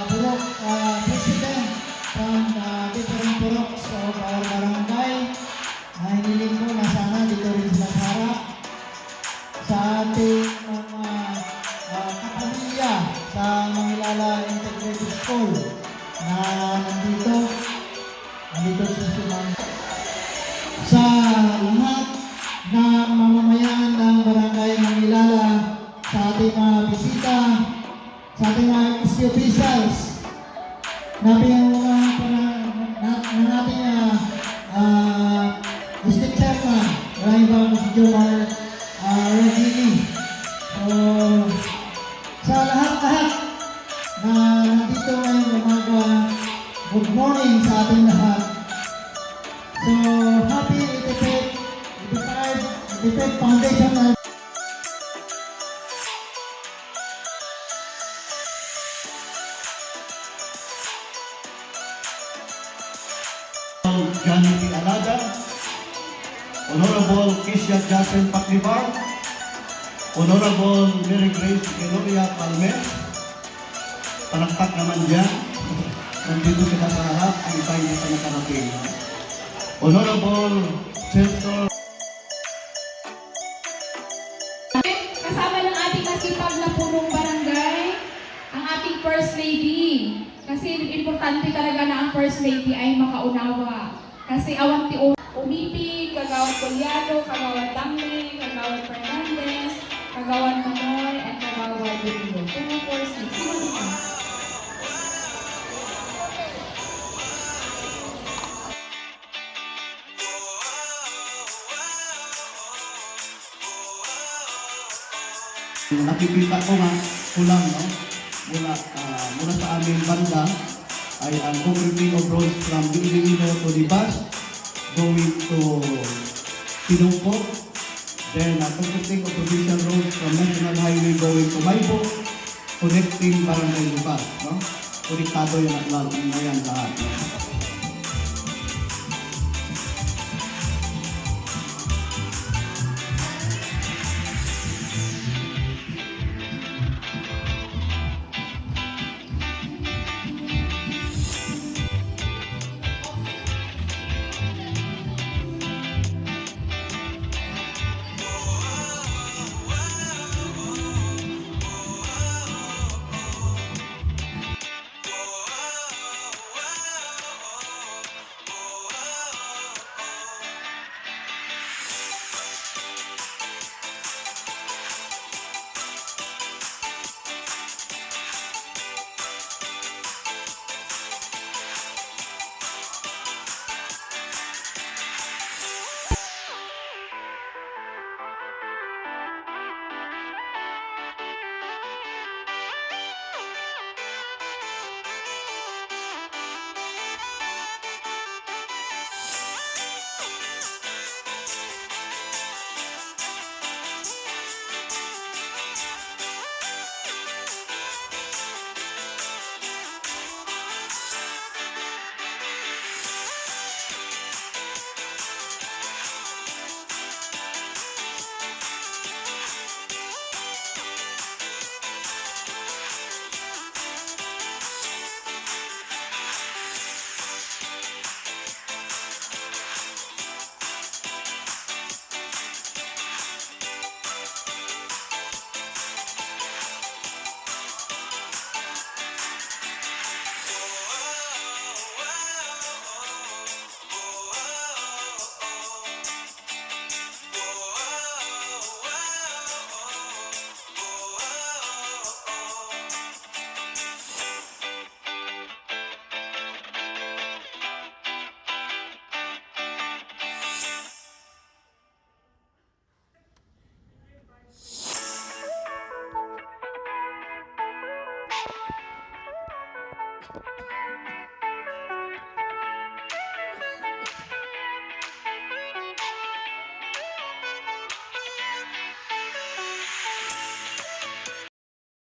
Purok President from different puroks of our barangay. Hiniling ko na sana dito rin sila sa harap sa ating mga kapamilya sa Mangilala Integrated School na nandito sa Suman. Sa lahat ng mamamayan ng Barangay Mangilala, sa ating mga bisita, sa ating mga SK officials, ng ating district chairman, maraming ba si Jomar Regini. So, sa lahat-lahat na nandito ngayong umaga, good morning sa ating lahat. So, happy 85th Foundation na Johnny P. Alada, Honorable Kisha Jasen Paklibar, Honorable Mary Grace Gloria Palmer, palakpak naman dyan, nandito sila sa harap, ang iba hindi pa nakarating. Honorable Senator kasama ng ating masipag na punong barangay, ang ating First Lady. Kasi importante talaga na ang First Lady ay makaunawa. Kasi awanti umipig, Kagawad Colyado, Kagawad Damne, Kagawad Fernandez, Kagawad Manoy, at Kagawad Dudilo. 2, 4, 6. Sino isa? nakikita ko nga kulang, no? Mula sa aming banda ay ang overflow of roads from Iloilo to Libas going to Pinungko, then completing of provincial roads from National Highway going to Maybo, connecting Barangay Libas, no? Konektado yan lahat.